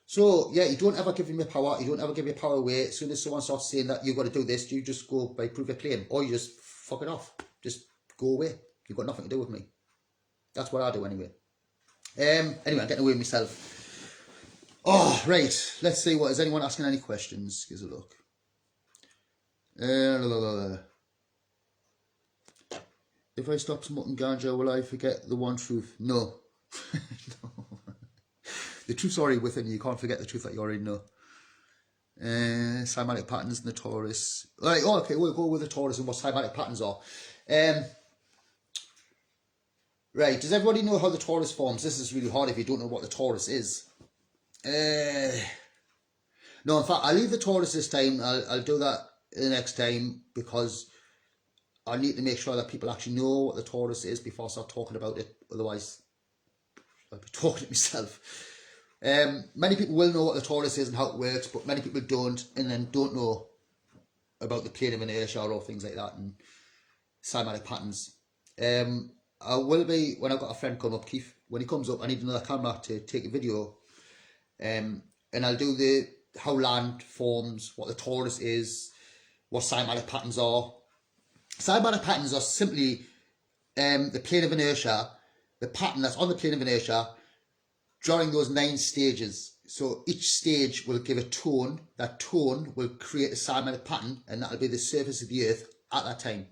So, yeah, you don't ever give them your power. You don't ever give your power away. As soon as someone starts saying that you've got to do this, you just go by prove your claim. Or you just fuck it off. Just go away. You've got nothing to do with me. That's what I do anyway. Anyway, I'm getting away with myself. Oh, right. Let's see. Is anyone asking any questions? Give us a look. If I stop smoking ganja, will I forget the one truth? No. No. The truth's already within you. You can't forget the truth that you already know. Cymatic patterns and the Taurus. Right, okay, we'll go with the Taurus and what cymatic patterns are. Right, does everybody know how the Taurus forms? This is really hard if you don't know what the Taurus is. No, in fact, I'll leave the Taurus this time. I'll do that the next time, because I need to make sure that people actually know what the Taurus is before I start talking about it. Otherwise, I'll be talking to myself. Many people will know what the Taurus is and how it works, but many people don't, and then don't know about the plane of inertia or things like that and cymatic patterns. I will be, when I've got a friend come up, Keith, when he comes up, I need another camera to take a video, and I'll do the how land forms, what the Taurus is, what cymatic patterns are. Cymatic patterns are simply the plane of inertia, the pattern that's on the plane of inertia during those 9 stages. So each stage will give a tone. That tone will create a cymatic pattern, and that'll be the surface of the Earth at that time.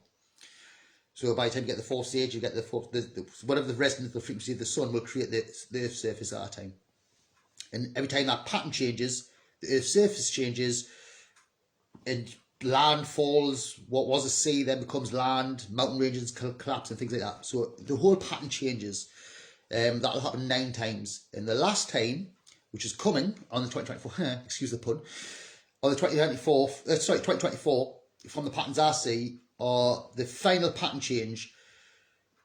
So by the time you get the 4th stage, you get whatever the resonance of the frequency of the sun will create the Earth's surface at that time. And every time that pattern changes, the Earth's surface changes, and land falls. What was a sea then becomes land. Mountain ranges collapse and things like that. So the whole pattern changes. That'll happen 9 times. And the last time, which is coming on the 2024, excuse the pun, on the 2024, from the patterns I see, are the final pattern change.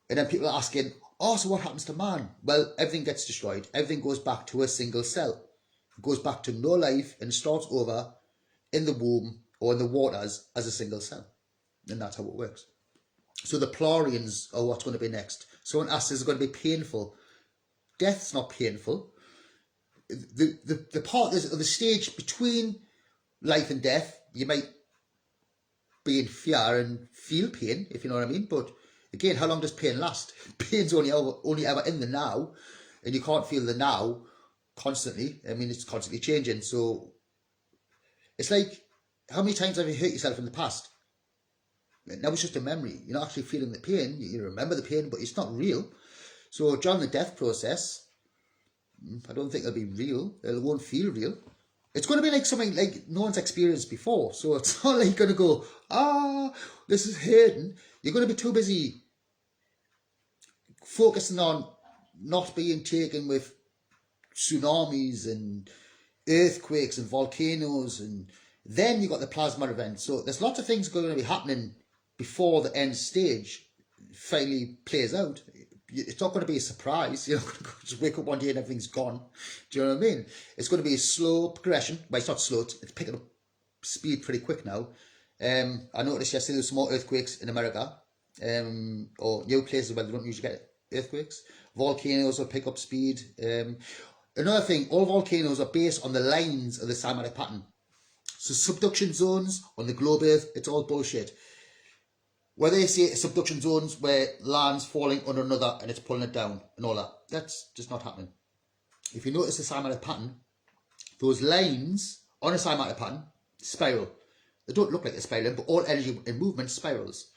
And then people are asking, oh, so what happens to man? Well, everything gets destroyed. Everything goes back to a single cell. It goes back to no life and starts over in the womb or in the waters as a single cell. And that's how it works. So the Plorians are what's going to be next. Someone asks, is it going to be painful? Death's not painful. The part of the stage between life and death, you might be in fear and feel pain, if you know what I mean. But again, how long does pain last? Pain's only ever in the now, and you can't feel the now constantly. I mean, it's constantly changing. So it's like, how many times have you hurt yourself in the past? Now it's just a memory. You're not actually feeling the pain. You remember the pain, but it's not real. So during the death process, I don't think it'll be real. It won't feel real. It's going to be like something like no one's experienced before. So it's not like you're going to go, this is hurting. You're going to be too busy focusing on not being taken with tsunamis and earthquakes and volcanoes, and then you got the plasma event. So there's lots of things going to be happening before the end stage finally plays out. It's not going to be a surprise. You're not going to just wake up one day and everything's gone. Do you know what I mean? It's going to be a slow progression. Well, it's not slow. It's picking up speed pretty quick now. I noticed yesterday there was some more earthquakes in America, or new places where they don't usually get earthquakes. Volcanoes will pick up speed. Another thing, all volcanoes are based on the lines of the cymatic pattern. So subduction zones on the globe Earth, it's all bullshit. Where they say subduction zones where land's falling on another and it's pulling it down and all that, that's just not happening. If you notice the cymatic pattern, those lines on a cymatic pattern spiral. They don't look like a spiral, but all energy and movement spirals.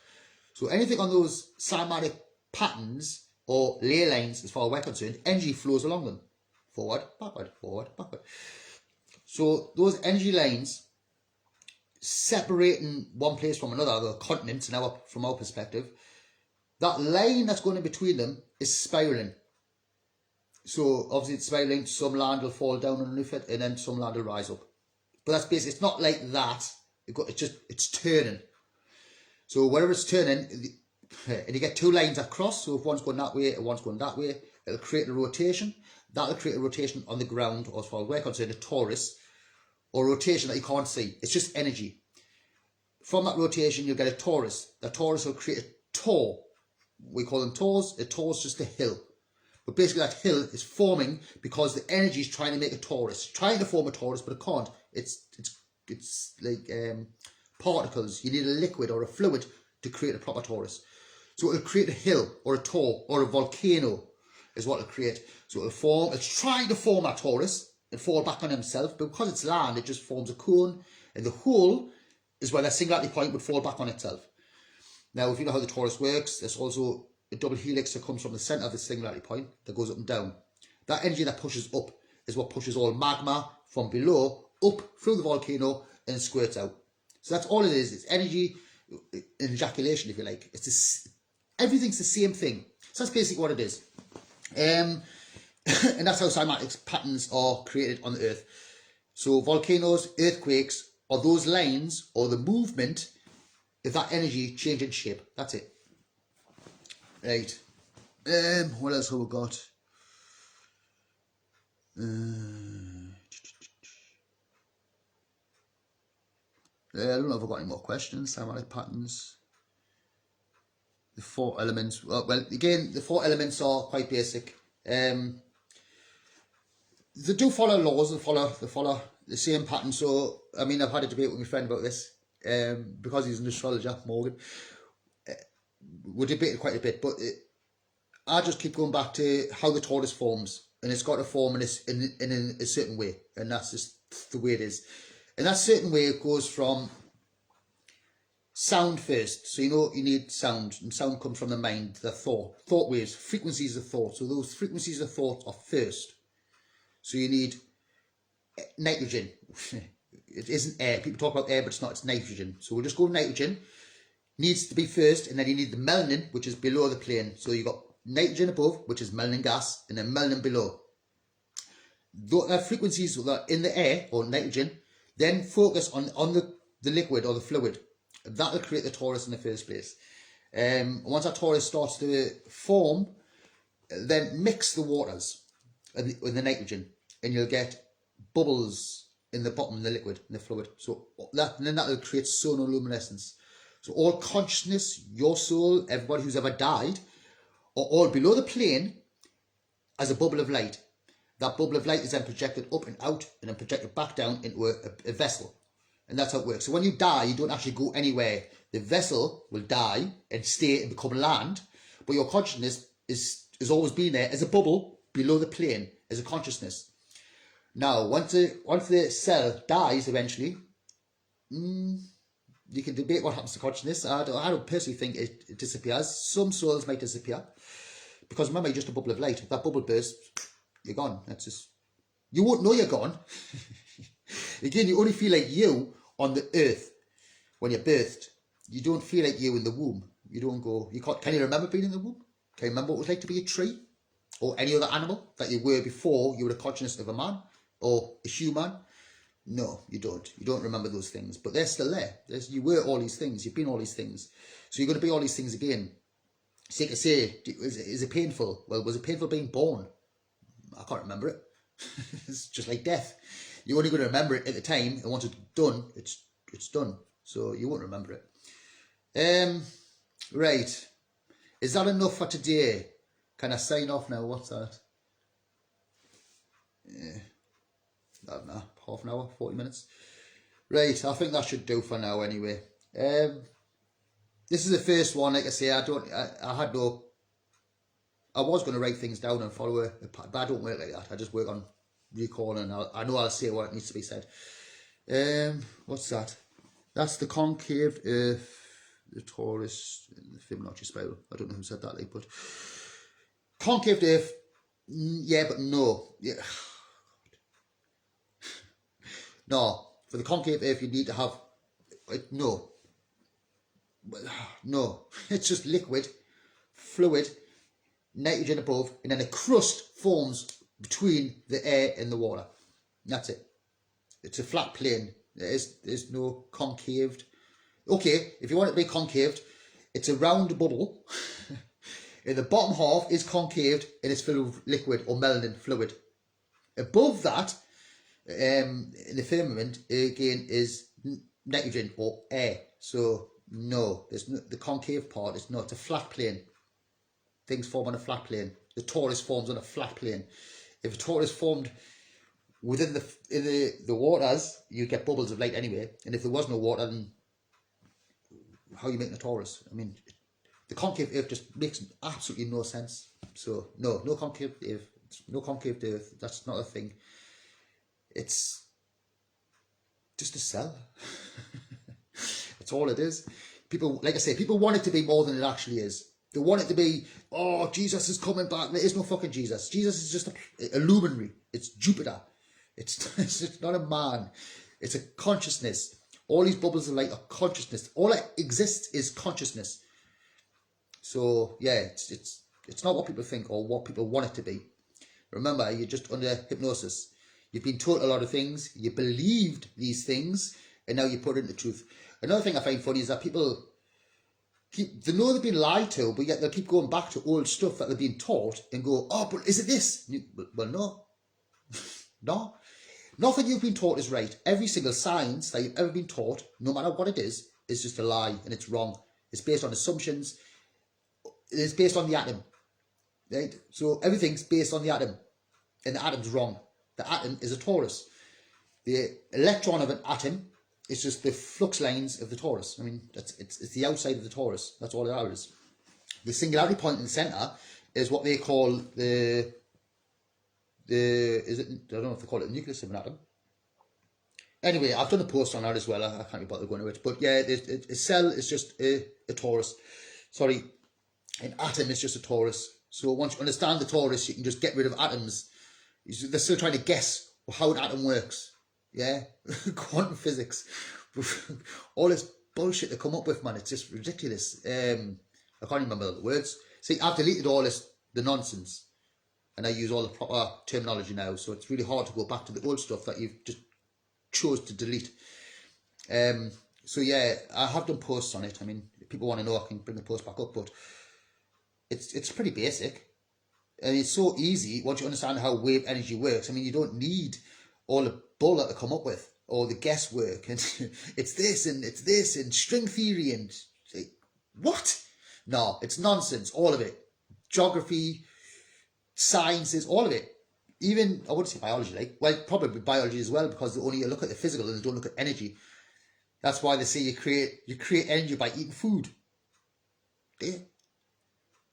So anything on those cymatic patterns or ley lines, as far as we're concerned, energy flows along them. Forward, backward, forward, backward. So those energy lines separating one place from another, the continents from our perspective, that line that's going in between them is spiraling. So obviously it's spiraling, some land will fall down underneath it and then some land will rise up. But that's basically, it's not like that, it's turning. So wherever it's turning, and you get 2 lines that cross, so if one's going that way and one's going that way, it'll create a rotation. That'll create a rotation on the ground, or as far as we're concerned, a torus, or rotation that you can't see. It's just energy. From that rotation, you'll get a torus. The torus will create a tor. We call them tors. A tor is just a hill. But basically that hill is forming because the energy is trying to make a torus. Trying to form a torus, but it can't. It's like particles. You need a liquid or a fluid to create a proper torus. So it'll create a hill or a tor or a volcano is what it'll create. So it'll form, it's trying to form that torus and fall back on himself, but because it's land, it just forms a cone, and the hole is where that singularity point would fall back on itself. Now, if you know how the torus works, there's also a double helix that comes from the centre of the singularity point that goes up and down. That energy that pushes up is what pushes all magma from below up through the volcano and squirts out. So that's all it is. It's energy in ejaculation, if you like. Everything's the same thing. So that's basically what it is. And that's how cymatics patterns are created on the Earth. So volcanoes, earthquakes, are those lines or the movement of that energy changing shape. That's it. Right. What else have we got? I don't know if I've got any more questions. Cymatic patterns. The 4 elements. Well, again, the 4 elements are quite basic. They do follow laws. They follow the same pattern. So, I mean, I've had a debate with my friend about this. Because he's an astrologer, Morgan. We debated quite a bit, but I just keep going back to how the torus forms, and it's got to form in a certain way, and that's just the way it is. And that certain way it goes from sound first. So you need sound, and sound comes from the mind, the thought waves, frequencies of thought. So those frequencies of thought are first. So you need nitrogen. It isn't air. People talk about air, but it's not. It's nitrogen. So we'll just go with nitrogen. Needs to be first, and then you need the melanin, which is below the plane. So you've got nitrogen above, which is melanin gas, and then melanin below. The frequencies that are in the air, or nitrogen, then focus on the liquid or the fluid. That will create the torus in the first place. Once that torus starts to form, then mix the waters with the nitrogen, and you'll get bubbles in the bottom of the liquid, in the fluid. So that will create sonoluminescence. So all consciousness, your soul, everybody who's ever died, are all below the plane as a bubble of light. That bubble of light is then projected up and out, and then projected back down into a vessel. And that's how it works. So when you die, you don't actually go anywhere. The vessel will die and stay and become land, but your consciousness is always been there as a bubble below the plane, as a consciousness. Now, once the cell dies eventually, you can debate what happens to consciousness. I don't personally think it disappears. Some souls might disappear, because remember, you're just a bubble of light. If that bubble bursts, you're gone. That's just, you won't know you're gone. Again, you only feel like you on the earth when you're birthed. You don't feel like you in the womb. You don't go, can you remember being in the womb? Can you remember what it was like to be a tree? Or any other animal that you were before you were the consciousness of a man or a human? No, you don't. You don't remember those things, but they're still there. You were all these things. You've been all these things. So you're going to be all these things again. So you can say, is it painful? Well, was it painful being born? I can't remember it. It's just like death. You're only going to remember it at the time, and once it's done, it's done. So you won't remember it. Right. Is that enough for today? Can I sign off now? What's that? I don't know, half an hour, 40 minutes. Right, I think that should do for now anyway. This is the first one. Like I say, I was going to write things down and follow a pattern, but I don't work like that. I just work on recalling. I know I'll say what needs to be said. What's that? That's the concave earth, the torus, the Fibonacci spiral. I don't know who said that, like, but concave earth, yeah, but no. Yeah. No, for the concave earth, you need to have, no, it's just liquid, fluid, nitrogen above, and then a crust forms between the air and the water. That's it. It's a flat plane. There's no concaved. Okay, if you want it to be concaved, it's a round bubble, and the bottom half is concaved, and it's filled with liquid or melanin fluid. Above that, in the firmament, again, is nitrogen or air. So no, there's no, the concave part is not. It's a flat plane. Things form on a flat plane. The torus forms on a flat plane. If a torus formed within the waters, you get bubbles of light anyway. And if there was no water, then how are you making a torus? I mean, the concave earth just makes absolutely no sense. So no concave earth. No concave earth. That's not a thing. It's just a cell. That's all it is. People, like I say, people want it to be more than it actually is. They want it to be, oh, Jesus is coming back. There is no fucking Jesus. Jesus is just a luminary. It's Jupiter. It's not a man. It's a consciousness. All these bubbles of light are consciousness. All that exists is consciousness. So yeah, it's not what people think or what people want it to be. Remember, you're just under hypnosis. You've been taught a lot of things, you believed these things, and now you put it into truth. Another thing I find funny is that people they know they've been lied to, but yet they'll keep going back to old stuff that they've been taught and go, oh, but is it this? Well, no. No. Nothing you've been taught is right. Every single science that you've ever been taught, no matter what it is just a lie, and it's wrong. It's based on assumptions. It's based on the atom. Right? So everything's based on the atom, and the atom's wrong. The atom is a torus. The electron of an atom is just the flux lines of the torus. I mean, it's the outside of the torus. That's all it is. The singularity point in the centre is what they call I don't know if they call it the nucleus of an atom. Anyway, I've done a post on that as well. I can't be bothered going to it. But yeah, a cell is just a torus. Sorry, an atom is just a torus. So once you understand the torus, you can just get rid of atoms. They're still trying to guess how an atom works. Yeah, quantum physics, all this bullshit they come up with, man. It's just ridiculous. I can't remember the words. See, I've deleted all the nonsense, and I use all the proper terminology now. So it's really hard to go back to the old stuff that you've just chose to delete. So yeah, I have done posts on it. I mean, if people want to know, I can bring the post back up, but it's pretty basic. And it's so easy once you understand how wave energy works. I mean, you don't need all the bull that they come up with, or the guesswork, and it's this and string theory and what? No, it's nonsense, all of it. Geography, sciences, all of it. Even, I wouldn't say biology, well, probably biology as well, because they only look at the physical and they don't look at energy. That's why they say you create energy by eating food. Yeah.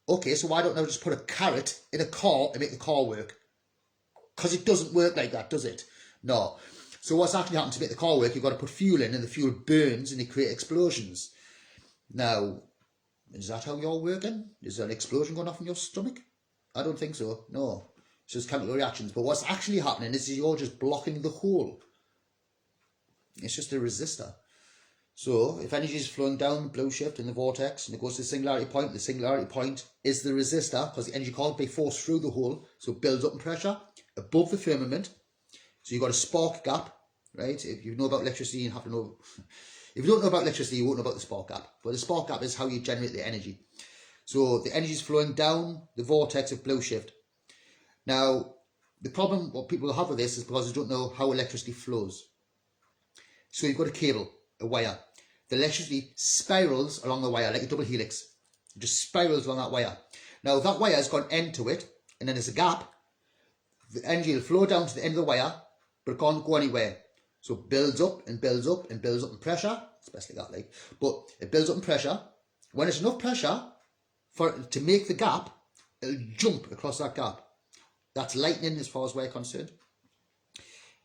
Okay, so why don't I just put a carrot in a car and make the car work? Because it doesn't work like that, does it? No. So what's actually happened to make the car work, you've got to put fuel in, and the fuel burns and they create explosions. Now, is that how you're working? Is there an explosion going off in your stomach? I don't think so. No. It's just chemical reactions. But what's actually happening is you're just blocking the hole. It's just a resistor. So if energy is flowing down the blue shift in the vortex and it goes to the singularity point is the resistor, because the energy can't be forced through the hole, so it builds up in pressure above the firmament. So you've got a spark gap, right? If you know about electricity, you have to know. If you don't know about electricity, you won't know about the spark gap. But the spark gap is how you generate the energy. So the energy is flowing down the vortex of blue shift. Now, the problem what people have with this is because they don't know how electricity flows. So you've got a cable, a wire. The electricity spirals along the wire like a double helix. It just spirals along that wire. Now, that wire has got an end to it, and then there's a gap. The energy will flow down to the end of the wire, but it can't go anywhere. So it builds up and builds up and builds up in pressure. It's best like that, but it builds up in pressure. When it's enough pressure to make the gap, it'll jump across that gap. That's lightning as far as we're concerned.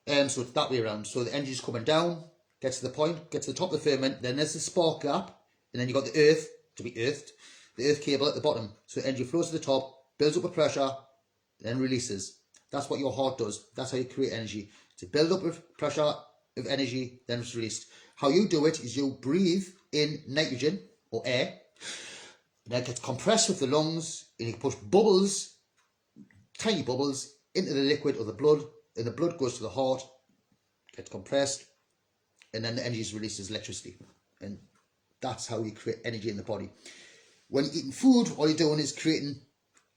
So it's that way around. So the energy is coming down, gets to the point, gets to the top of the firmament, then there's the spark gap, and then you've got the earth to be earthed, the earth cable at the bottom. So energy flows to the top, builds up with pressure, then releases. That's what your heart does. That's how you create energy. To build up with pressure of energy, then it's released. How you do it is you breathe in nitrogen or air, and then it gets compressed with the lungs, and you push bubbles, tiny bubbles, into the liquid or the blood, and the blood goes to the heart, gets compressed, and then the energy is released as electricity. And that's how you create energy in the body. When you're eating food, all you're doing is creating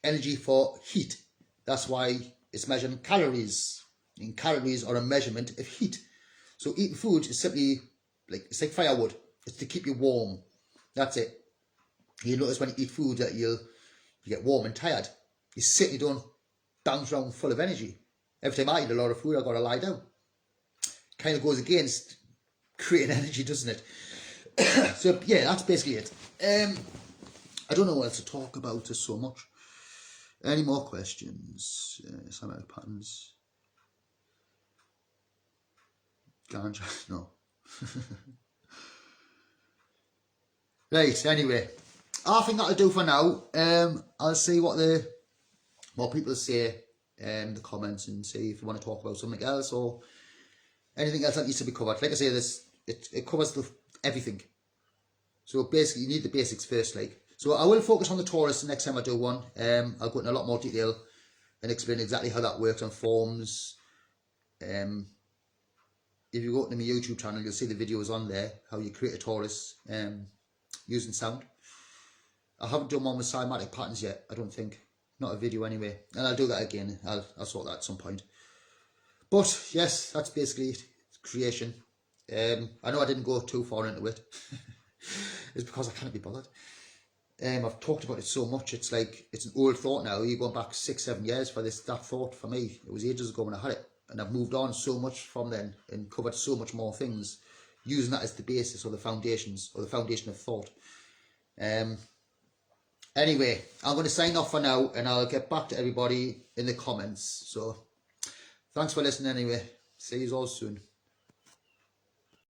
energy for heat. That's why it's measuring calories. And calories are a measurement of heat. So eating food is simply it's like firewood. It's to keep you warm. That's it. You notice when you eat food that you get warm and tired. You certainly don't bounce around full of energy. Every time I eat a lot of food, I've got to lie down. Kind of goes against creating energy, doesn't it? So yeah, that's basically it. I don't know what else to talk about. There's so much. Any more questions? Cymatics patterns. Ganja? No. Right, anyway. I think that'll do for now. I'll see what people say in the comments and see if you want to talk about something else or anything else that needs to be covered. Like I say, it covers everything. So basically, you need the basics first. So I will focus on the Taurus the next time I do one. I'll go into a lot more detail and explain exactly how that works on forms. If you go to my YouTube channel, you'll see the videos on there, how you create a torus using sound. I haven't done one with cymatic patterns yet, I don't think. Not a video anyway. And I'll do that again. I'll sort that at some point. But yes, that's basically it. It's creation. I know I didn't go too far into it. It's because I can't be bothered. I've talked about it so much, it's like, it's an old thought now. You're going back 6-7 years for that thought for me. It was ages ago when I had it. And I've moved on so much from then and covered so much more things, using that as the basis or the foundations or the foundation of thought. Anyway, I'm going to sign off for now, and I'll get back to everybody in the comments. So thanks for listening anyway. See you all soon.